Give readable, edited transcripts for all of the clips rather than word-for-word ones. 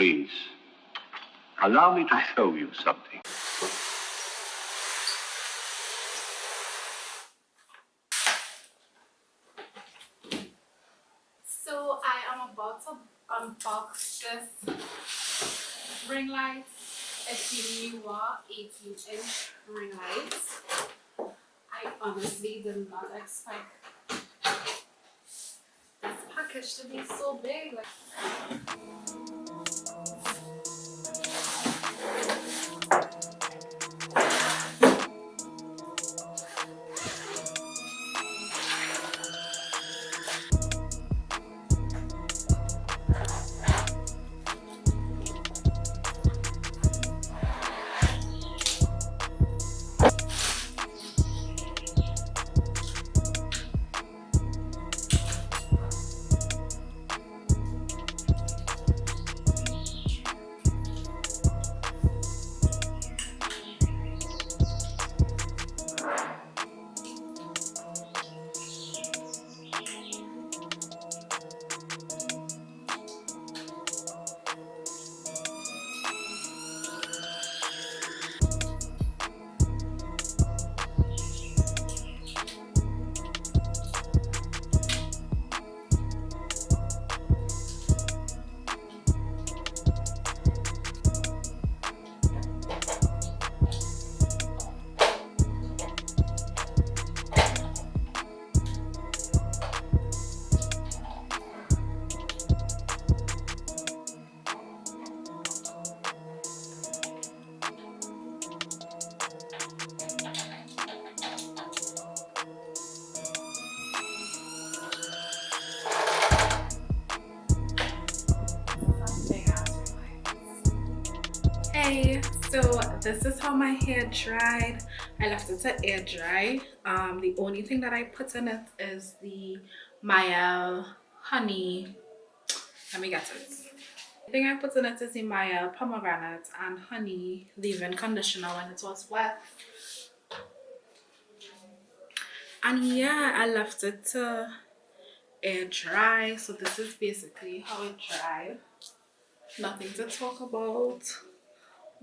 Please, allow me to show you something. So I am about to unbox this ring light. It's the newer 18-inch ring light. I honestly did not expect this package to be so big. Hey, so this is how my hair dried. I left it to air dry. The only thing that I put in it is the Mael honey. Let me get it. The thing I put in it is the Mael pomegranate and honey leave-in conditioner when it was wet. And yeah, I left it to air dry. So this is basically how it dried. Nothing to talk about.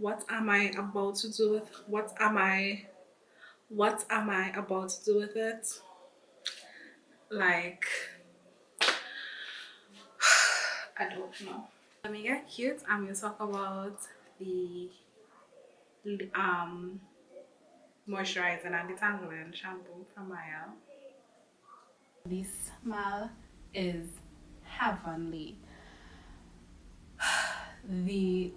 What am I about to do with what am I about to do with it? Like, I don't know. Let me get cute. I'm gonna talk about the moisturizing and detangling shampoo from Mael. The smell is heavenly. The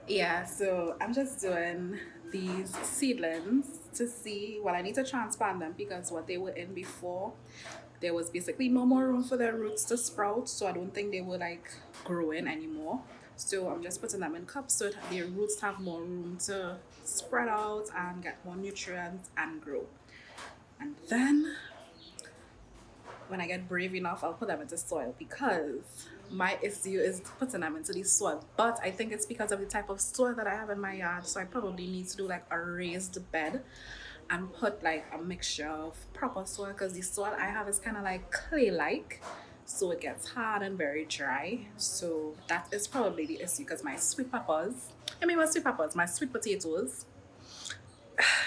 yeah, so I'm just doing these seedlings to see, well, I need to transplant them because what they were in before, there was basically no more room for their roots to sprout, so I don't think they were like growing anymore. So I'm just putting them in cups so that their roots have more room to spread out and get more nutrients and grow. And then when I get brave enough, I'll put them into soil because my issue is putting them into the soil. But I think it's because of the type of soil that I have in my yard. So I probably need to do like a raised bed and put like a mixture of proper soil because the soil I have is kind of like clay-like. So it gets hard and very dry. So that is probably the issue because my sweet potatoes, my sweet potatoes,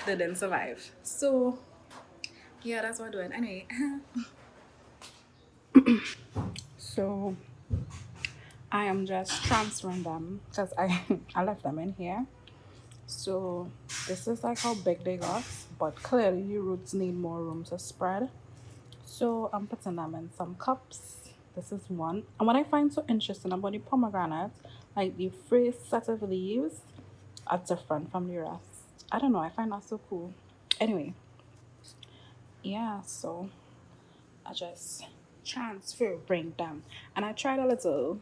they didn't survive. So yeah, that's what I'm doing. Anyway. So I am just transferring them because I I left them in here. So this is like how big they got, but clearly the roots need more room to spread. So I'm putting them in some cups. This is one. And what I find so interesting about the pomegranate, like the first set of leaves are different from the rest. I don't know, I find that so cool. Anyway, yeah, so I just transfer, bring them. And I tried a little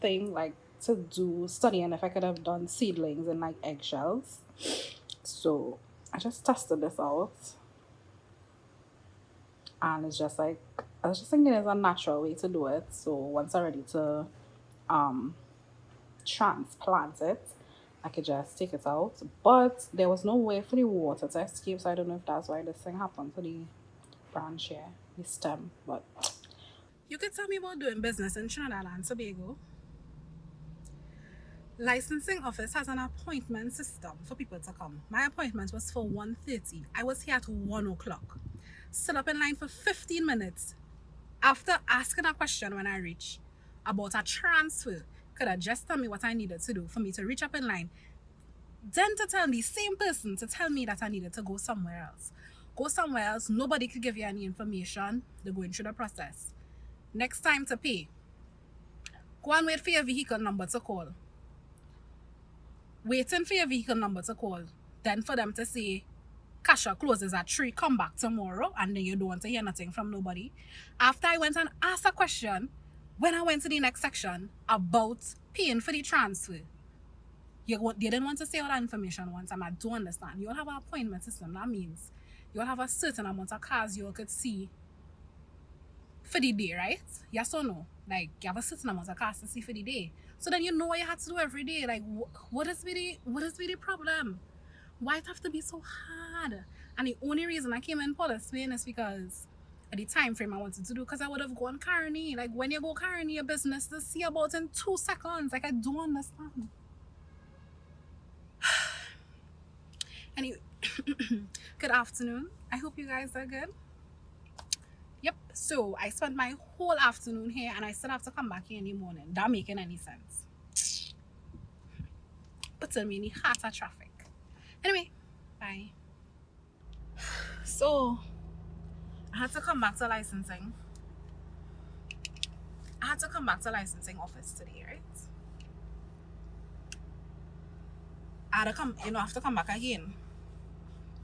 thing like to do studying if I could have done seedlings in like eggshells. So I just tested this out, and it's just like I was just thinking it's a natural way to do it. So once I'm ready to um transplant it, I could just take it out. But there was no way for the water to escape, so I don't know if that's why this thing happened to the branch here, the stem. But you could tell me about doing business in Trinidad and Tobago. Licensing office has an appointment system for people to come. My appointment was for 1:30. I was here at 1 o'clock. Stood up in line for 15 minutes. After asking a question when I reached about a transfer, could have just tell me what I needed to do for me to reach up in line. Then to tell the same person to tell me that I needed to go somewhere else. Go somewhere else, nobody could give you any information. They're going through the process. Next time to pay, go and wait for your vehicle number to call. Waiting for your vehicle number to call. Then for them to say, cashier closes at 3, come back tomorrow, and then you don't want to hear nothing from nobody. After I went and asked a question, when I went to the next section about paying for the transfer, they didn't want to say all that information once, and I don't understand. You all have an appointment system. That means you all have a certain amount of cars you all could see for the day, right? Yes or no? Like, you have a certain amount of cars to see for the day. So then you know what you have to do every day. Like, what is the problem? Why it have to be so hard? And the only reason I came in Paula Spain is because at the time frame I wanted to do, because I would have gone carny. Like, when you go carny, your business to see about in 2 seconds. Like, I don't understand. Anyway, good afternoon. I hope you guys are good. Yep, so I spent my whole afternoon here and I still have to come back here in the morning. That making any sense. Putting me in the heart of traffic. Anyway, bye. So I had to come back to licensing. Office today, right? I had to come, I have to come back again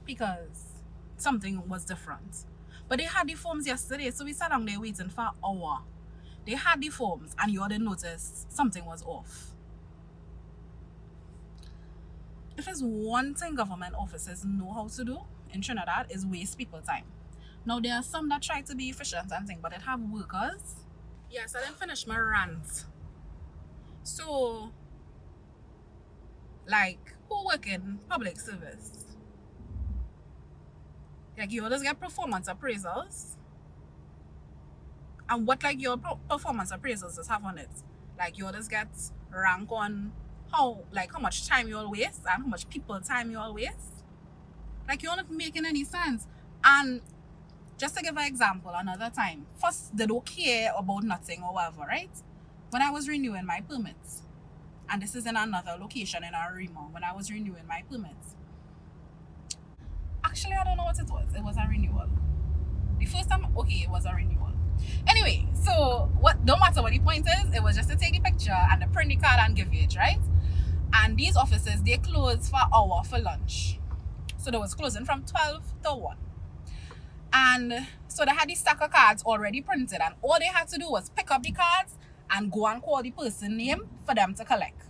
because something was different. But they had the forms yesterday, so we sat down there waiting for an hour. They had the forms, and you already noticed something was off. If there's one thing government offices know how to do in Trinidad is waste people time. Now there are some that try to be efficient and things, but it have workers. Yes, I didn't finish my rant. So, like, who work in public service? Like, you always get performance appraisals. And what, like, your performance appraisals just have on it? Like, you always get rank on how much time you all waste and how much people time you all waste. Like, you're not making any sense. And just to give an example, another time, first, they don't care about nothing or whatever, right? When I was renewing my permits, and this is in another location in Arima, when I was renewing my permits, actually, I don't know what it was. It was a renewal. The first time, okay, it was a renewal. Anyway, so don't matter what the point is, it was just to take the picture and to print the card and give you it, right? And these offices, they close for an hour for lunch. So they was closing from 12 to 1. And so they had the stack of cards already printed, and all they had to do was pick up the cards and go and call the person name for them to collect.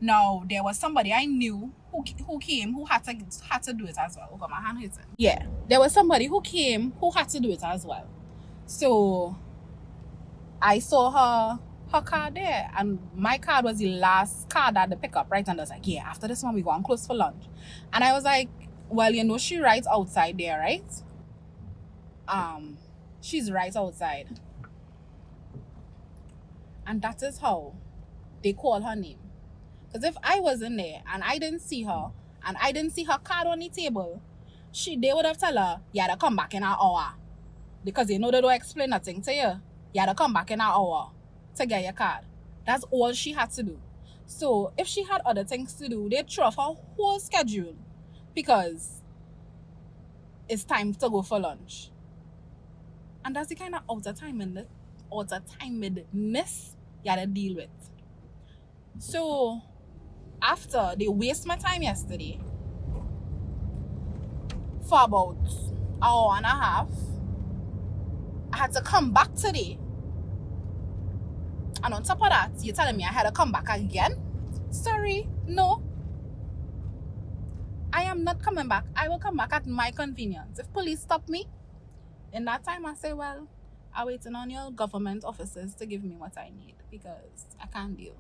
Now, there was somebody I knew who came who had to do it as well. Oh God, my hand hurting. Yeah, there was somebody who came who had to do it as well. So I saw her card there, and my card was the last card that they pick up, right? And I was like, yeah, after this one we go and close for lunch. And I was like, well, you know, she writes outside there, right? She's right outside. And that is how they call her name. Because if I was in there and I didn't see her and I didn't see her card on the table, they would have told her, you had to come back in an hour. Because they know they don't explain nothing to you. You had to come back in an hour to get your card. That's all she had to do. So if she had other things to do, they'd throw off her whole schedule because it's time to go for lunch. And that's the kind of outer timedness you had to deal with. So after they waste my time yesterday for about an hour and a half, I had to come back today. And on top of that, you're telling me I had to come back again? Sorry, no. I am not coming back. I will come back at my convenience. If police stop me, in that time I say, well, I'm waiting on your government officers to give me what I need because I can't deal.